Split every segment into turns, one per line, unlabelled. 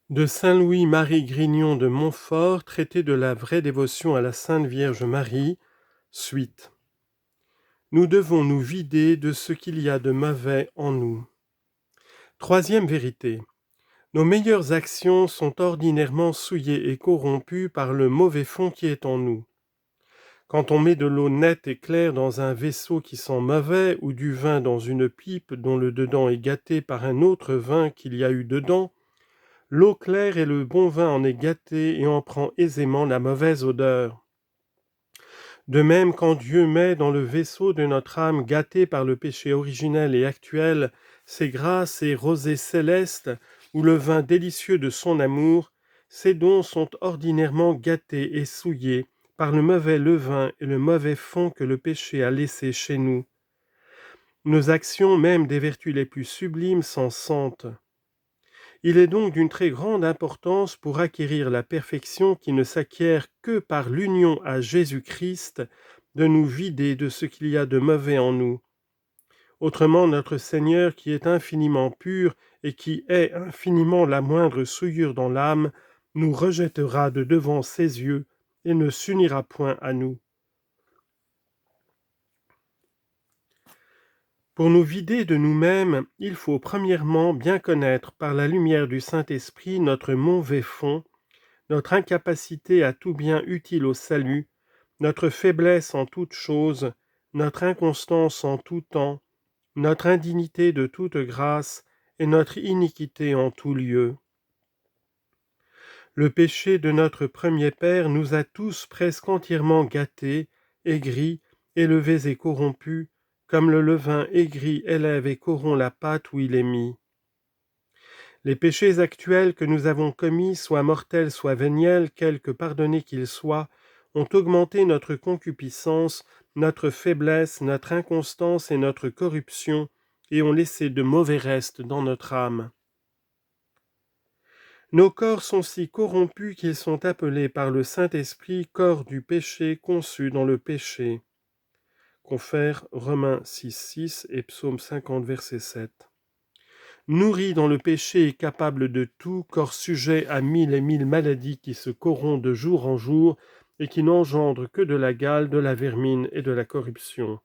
De Saint Louis-Marie Grignon de Montfort, traité de la vraie dévotion à la Sainte Vierge Marie, suite. Nous devons nous vider de ce qu'il y a de mauvais en nous. Troisième vérité. Nos meilleures actions sont ordinairement souillées et corrompues par le mauvais fond qui est en nous. Quand on met de l'eau nette et claire dans un vaisseau qui sent mauvais, ou du vin dans une pipe dont le dedans est gâté par un autre vin qu'il y a eu dedans, l'eau claire et le bon vin en est gâté et en prend aisément la mauvaise odeur. De même, quand Dieu met dans le vaisseau de notre âme gâtée par le péché originel et actuel ses grâces et rosées célestes ou le vin délicieux de son amour, ces dons sont ordinairement gâtés et souillés par le mauvais levain et le mauvais fond que le péché a laissé chez nous. Nos actions, même des vertus les plus sublimes, s'en sentent. Il est donc d'une très grande importance pour acquérir la perfection qui ne s'acquiert que par l'union à Jésus-Christ, de nous vider de ce qu'il y a de mauvais en nous. Autrement, notre Seigneur, qui est infiniment pur et qui est infiniment la moindre souillure dans l'âme, nous rejettera de devant ses yeux et ne s'unira point à nous. Pour nous vider de nous-mêmes, il faut premièrement bien connaître par la lumière du Saint-Esprit notre mauvais fond, notre incapacité à tout bien utile au salut, notre faiblesse en toutes choses, notre inconstance en tout temps, notre indignité de toute grâce et notre iniquité en tout lieu. Le péché de notre premier père nous a tous presque entièrement gâtés, aigris, élevés et corrompus, comme le levain aigri élève et corrompt la pâte où il est mis. Les péchés actuels que nous avons commis, soit mortels, soit véniels, quelque pardonnés qu'ils soient, ont augmenté notre concupiscence, notre faiblesse, notre inconstance et notre corruption, et ont laissé de mauvais restes dans notre âme. Nos corps sont si corrompus qu'ils sont appelés par le Saint-Esprit corps du péché conçu dans le péché. Confère Romains 6,6 et Psaume 50, verset 7. Nourri dans le péché et capable de tout, corps sujet à 1000 maladies qui se corrompent de jour en jour et qui n'engendrent que de la gale, de la vermine et de la corruption.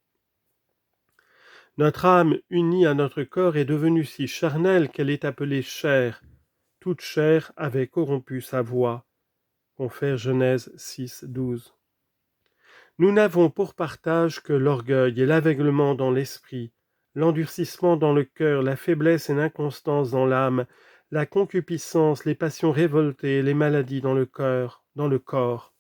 Notre âme unie à notre corps est devenue si charnelle qu'elle est appelée chair. Toute chair avait corrompu sa voix. Confère Genèse 6, 12. Nous n'avons pour partage que l'orgueil et l'aveuglement dans l'esprit, l'endurcissement dans le cœur, la faiblesse et l'inconstance dans l'âme, la concupiscence, les passions révoltées, les maladies dans le cœur, dans le corps.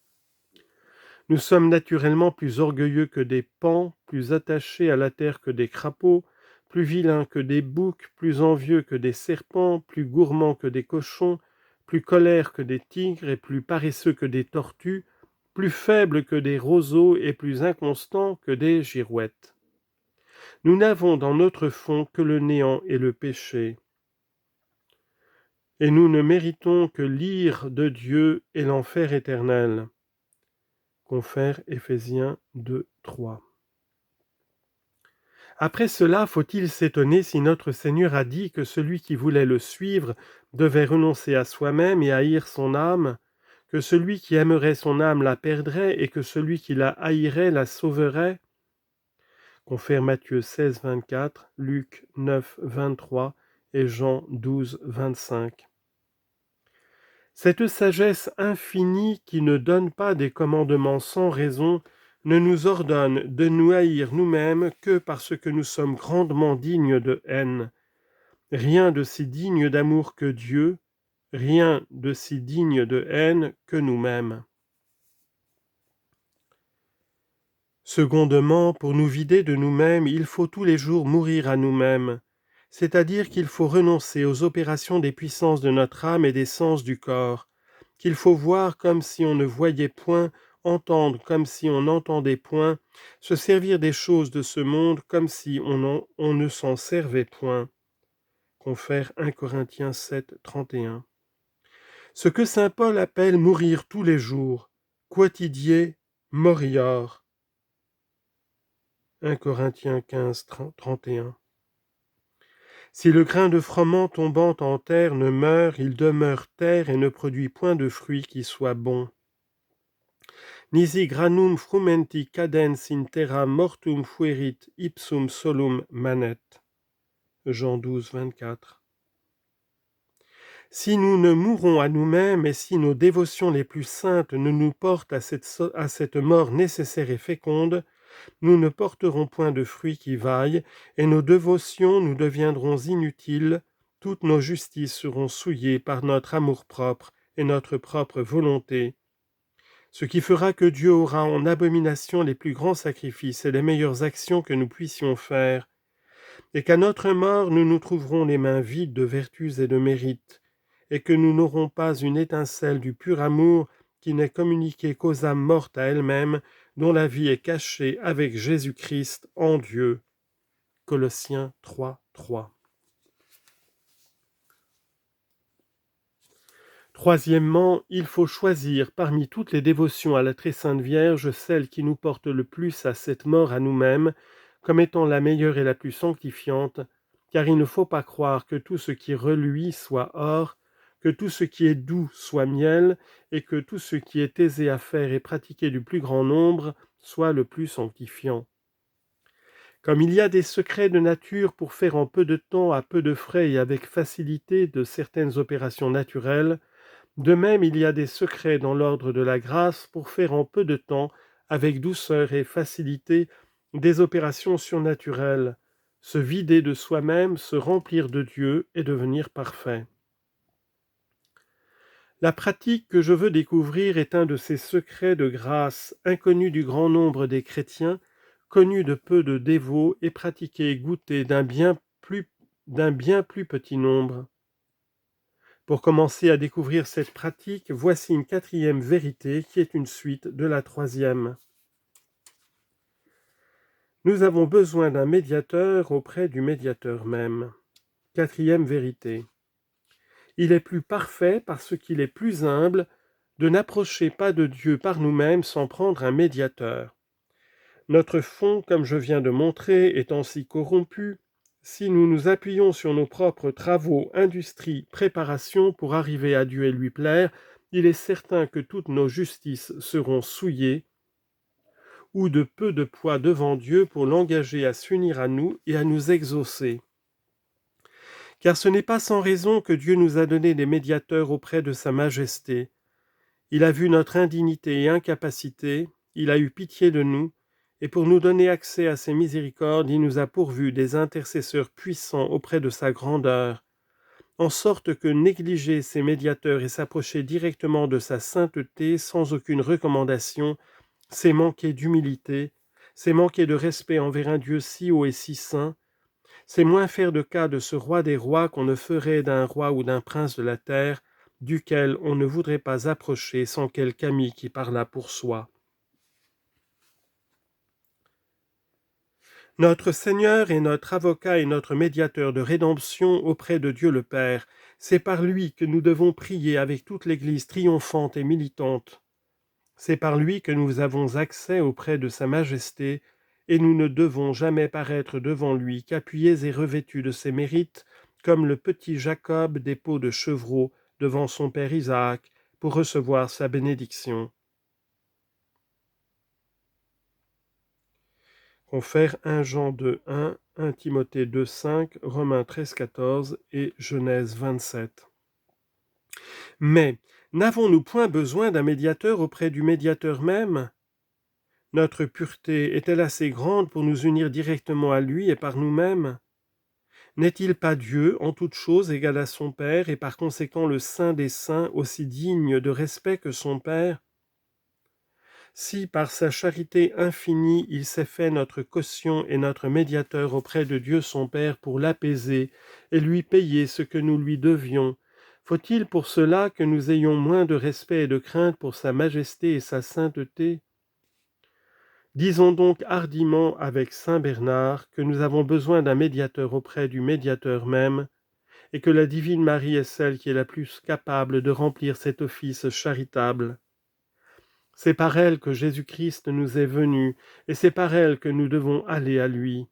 Nous sommes naturellement plus orgueilleux que des paons, plus attachés à la terre que des crapauds, plus vilains que des boucs, plus envieux que des serpents, plus gourmands que des cochons, plus colères que des tigres et plus paresseux que des tortues, plus faibles que des roseaux et plus inconstants que des girouettes. Nous n'avons dans notre fond que le néant et le péché. Et nous ne méritons que l'ire de Dieu et l'enfer éternel. Confère Éphésiens 2, 3. Après cela, faut-il s'étonner si notre Seigneur a dit que celui qui voulait le suivre devait renoncer à soi-même et haïr son âme, que celui qui aimerait son âme la perdrait et que celui qui la haïrait la sauverait? Confère Matthieu 16, 24, Luc 9, 23 et Jean 12, 25. Cette sagesse infinie qui ne donne pas des commandements sans raison ne nous ordonne de nous haïr nous-mêmes que parce que nous sommes grandement dignes de haine. Rien de si digne d'amour que Dieu, rien de si digne de haine que nous-mêmes. Secondement, pour nous vider de nous-mêmes, il faut tous les jours mourir à nous-mêmes, c'est-à-dire qu'il faut renoncer aux opérations des puissances de notre âme et des sens du corps, qu'il faut voir comme si on ne voyait point, entendre comme si on n'entendait point, se servir des choses de ce monde comme si on ne s'en servait point. Confère 1 Corinthiens 7, 31. Ce que saint Paul appelle mourir tous les jours, quotidie morior. 1 Corinthiens 15, 31. Si le grain de froment tombant en terre ne meurt, il demeure terre et ne produit point de fruit qui soit bon. Nisi granum frumenti cadens in terra mortum fuerit ipsum solum manet. Jean 12, 24. Si nous ne mourons à nous-mêmes et si nos dévotions les plus saintes ne nous portent à cette mort nécessaire et féconde, nous ne porterons point de fruits qui vaillent, et nos dévotions nous deviendront inutiles, toutes nos justices seront souillées par notre amour-propre et notre propre volonté, ce qui fera que Dieu aura en abomination les plus grands sacrifices et les meilleures actions que nous puissions faire, et qu'à notre mort nous nous trouverons les mains vides de vertus et de mérites, et que nous n'aurons pas une étincelle du pur amour qui n'est communiquée qu'aux âmes mortes à elles-mêmes, dont la vie est cachée avec Jésus-Christ en Dieu. Colossiens 3, 3. Troisièmement, il faut choisir parmi toutes les dévotions à la très sainte Vierge celle qui nous porte le plus à cette mort à nous-mêmes, comme étant la meilleure et la plus sanctifiante, car il ne faut pas croire que tout ce qui reluit soit or, que tout ce qui est doux soit miel, et que tout ce qui est aisé à faire et pratiquer du plus grand nombre soit le plus sanctifiant. Comme il y a des secrets de nature pour faire en peu de temps, à peu de frais et avec facilité de certaines opérations naturelles, de même il y a des secrets dans l'ordre de la grâce pour faire en peu de temps, avec douceur et facilité, des opérations surnaturelles, se vider de soi-même, se remplir de Dieu et devenir parfait. La pratique que je veux découvrir est un de ces secrets de grâce inconnus du grand nombre des chrétiens, connus de peu de dévots et pratiqués et goûtés d'un bien plus petit nombre. Pour commencer à découvrir cette pratique, voici une quatrième vérité qui est une suite de la troisième. Nous avons besoin d'un médiateur auprès du médiateur même. Quatrième vérité. Il est plus parfait parce qu'il est plus humble de n'approcher pas de Dieu par nous-mêmes sans prendre un médiateur. Notre fond, comme je viens de montrer, étant si corrompu, si nous nous appuyons sur nos propres travaux, industries, préparations pour arriver à Dieu et lui plaire, il est certain que toutes nos justices seront souillées ou de peu de poids devant Dieu pour l'engager à s'unir à nous et à nous exaucer. Car ce n'est pas sans raison que Dieu nous a donné des médiateurs auprès de sa majesté. Il a vu notre indignité et incapacité, il a eu pitié de nous, et pour nous donner accès à ses miséricordes, il nous a pourvus des intercesseurs puissants auprès de sa grandeur, en sorte que négliger ces médiateurs et s'approcher directement de sa sainteté sans aucune recommandation, c'est manquer d'humilité, c'est manquer de respect envers un Dieu si haut et si saint, c'est moins faire de cas de ce roi des rois qu'on ne ferait d'un roi ou d'un prince de la terre, duquel on ne voudrait pas approcher sans quelque ami qui parlât pour soi. Notre Seigneur est notre avocat et notre médiateur de rédemption auprès de Dieu le Père. C'est par lui que nous devons prier avec toute l'Église triomphante et militante. C'est par lui que nous avons accès auprès de sa majesté, et nous ne devons jamais paraître devant lui qu'appuyés et revêtus de ses mérites, comme le petit Jacob des peaux de chevreau devant son père Isaac, pour recevoir sa bénédiction. Confère 1 Jean 2:1, 1 Timothée 2:5, Romains 13:14 et Genèse 27. Mais n'avons-nous point besoin d'un médiateur auprès du médiateur même ? Notre pureté est-elle assez grande pour nous unir directement à lui et par nous-mêmes ? N'est-il pas Dieu, en toute chose égal à son Père, et par conséquent le Saint des Saints, aussi digne de respect que son Père ? Si par sa charité infinie il s'est fait notre caution et notre médiateur auprès de Dieu son Père pour l'apaiser et lui payer ce que nous lui devions, faut-il pour cela que nous ayons moins de respect et de crainte pour sa majesté et sa sainteté ? Disons donc hardiment avec saint Bernard que nous avons besoin d'un médiateur auprès du médiateur même, et que la divine Marie est celle qui est la plus capable de remplir cet office charitable. C'est par elle que Jésus-Christ nous est venu, et c'est par elle que nous devons aller à lui.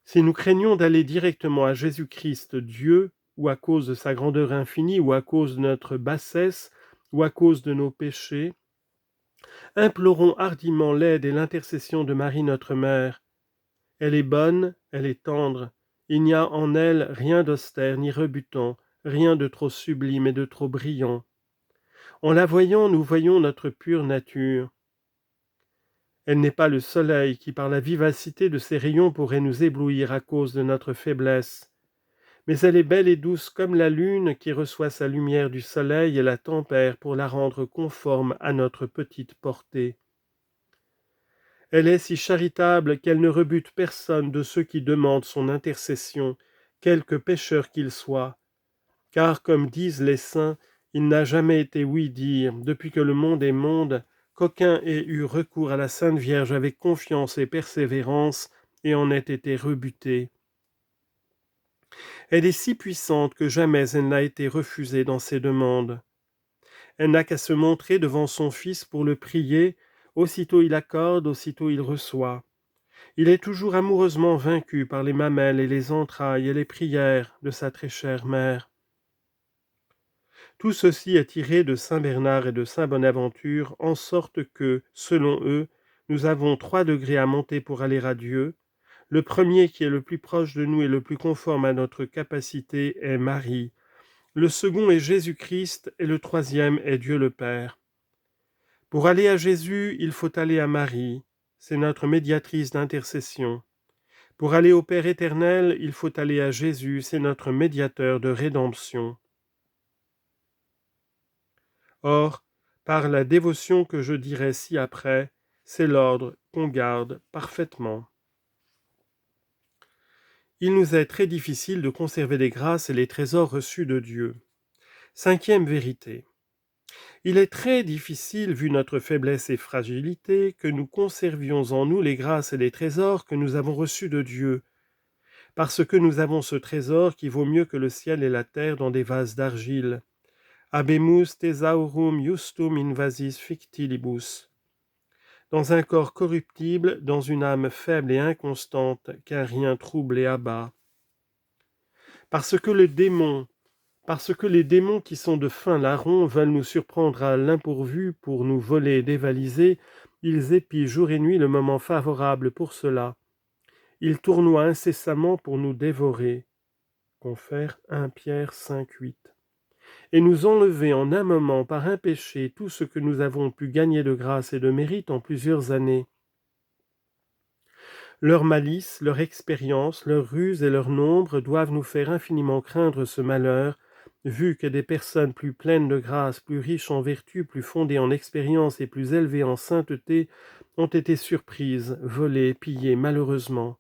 Si nous craignons d'aller directement à Jésus-Christ Dieu, ou à cause de sa grandeur infinie, ou à cause de notre bassesse, ou à cause de nos péchés, implorons hardiment l'aide et l'intercession de Marie notre Mère. Elle est bonne, elle est tendre, il n'y a en elle rien d'austère ni rebutant, rien de trop sublime et de trop brillant. En la voyant, nous voyons notre pure nature. Elle n'est pas le soleil qui, par la vivacité de ses rayons, pourrait nous éblouir à cause de notre faiblesse. Mais elle est belle et douce comme la lune qui reçoit sa lumière du soleil et la tempère pour la rendre conforme à notre petite portée. Elle est si charitable qu'elle ne rebute personne de ceux qui demandent son intercession, quelque pécheur qu'ils soient. Car, comme disent les saints, il n'a jamais été ouï dire, depuis que le monde est monde, qu'aucun ait eu recours à la Sainte Vierge avec confiance et persévérance, et en ait été rebuté. Elle est si puissante que jamais elle n'a été refusée dans ses demandes. Elle n'a qu'à se montrer devant son Fils pour le prier, aussitôt il accorde, aussitôt il reçoit. Il est toujours amoureusement vaincu par les mamelles et les entrailles et les prières de sa très chère mère. Tout ceci est tiré de saint Bernard et de saint Bonaventure, en sorte que, selon eux, nous avons 3 degrés à monter pour aller à Dieu. Le premier, qui est le plus proche de nous et le plus conforme à notre capacité, est Marie. Le second est Jésus-Christ et le troisième est Dieu le Père. Pour aller à Jésus, il faut aller à Marie. C'est notre médiatrice d'intercession. Pour aller au Père éternel, il faut aller à Jésus, c'est notre médiateur de rédemption. Or, par la dévotion que je dirai ci-après, c'est l'ordre qu'on garde parfaitement. Il nous est très difficile de conserver les grâces et les trésors reçus de Dieu. 5e vérité. Il est très difficile, vu notre faiblesse et fragilité, que nous conservions en nous les grâces et les trésors que nous avons reçus de Dieu, parce que nous avons ce trésor qui vaut mieux que le ciel et la terre dans des vases d'argile. Habemus thesaurum justum in vasis fictilibus. Dans un corps corruptible, dans une âme faible et inconstante, qu'un rien trouble et abat. Parce que les démons qui sont de fin larron veulent nous surprendre à l'impourvu pour nous voler et dévaliser, ils épient jour et nuit le moment favorable pour cela. Ils tournoient incessamment pour nous dévorer. Confère 1 Pierre 5,8. Et nous enlever en un moment par un péché tout ce que nous avons pu gagner de grâce et de mérite en plusieurs années. Leur malice, leur expérience, leur ruse et leur nombre doivent nous faire infiniment craindre ce malheur, vu que des personnes plus pleines de grâce, plus riches en vertu, plus fondées en expérience et plus élevées en sainteté ont été surprises, volées, pillées malheureusement.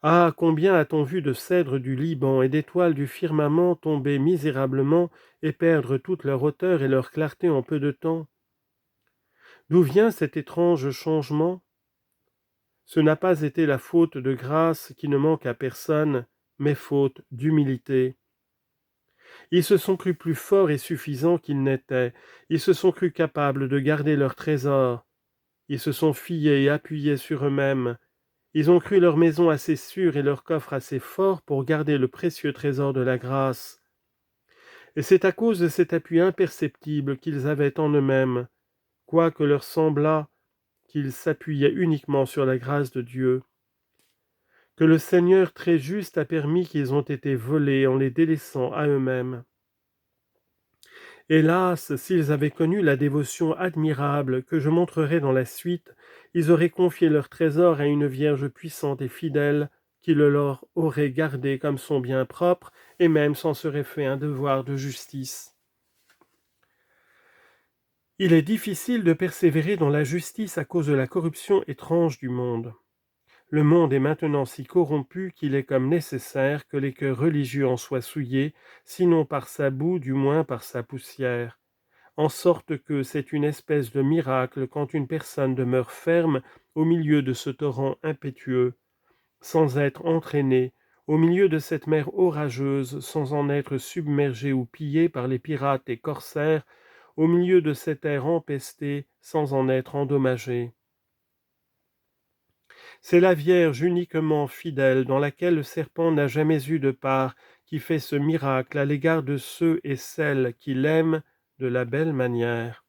Ah, combien a-t-on vu de cèdres du Liban et d'étoiles du firmament tomber misérablement et perdre toute leur hauteur et leur clarté en peu de temps? D'où vient cet étrange changement? Ce n'a pas été la faute de grâce qui ne manque à personne, mais faute d'humilité. Ils se sont crus plus forts et suffisants qu'ils n'étaient, ils se sont crus capables de garder leur trésor, ils se sont fiés et appuyés sur eux-mêmes, ils ont cru leur maison assez sûre et leur coffre assez fort pour garder le précieux trésor de la grâce. Et c'est à cause de cet appui imperceptible qu'ils avaient en eux-mêmes, quoique leur semblât qu'ils s'appuyaient uniquement sur la grâce de Dieu, que le Seigneur très juste a permis qu'ils ont été volés en les délaissant à eux-mêmes. Hélas, s'ils avaient connu la dévotion admirable que je montrerai dans la suite, ils auraient confié leur trésor à une Vierge puissante et fidèle, qui le leur aurait gardé comme son bien propre, et même s'en serait fait un devoir de justice. Il est difficile de persévérer dans la justice à cause de la corruption étrange du monde. Le monde est maintenant si corrompu qu'il est comme nécessaire que les cœurs religieux en soient souillés, sinon par sa boue, du moins par sa poussière. En sorte que c'est une espèce de miracle quand une personne demeure ferme au milieu de ce torrent impétueux, sans être entraînée, au milieu de cette mer orageuse, sans en être submergée ou pillée par les pirates et corsaires, au milieu de cet air empesté, sans en être endommagée. C'est la Vierge uniquement fidèle, dans laquelle le serpent n'a jamais eu de part, qui fait ce miracle à l'égard de ceux et celles qui l'aiment de la belle manière.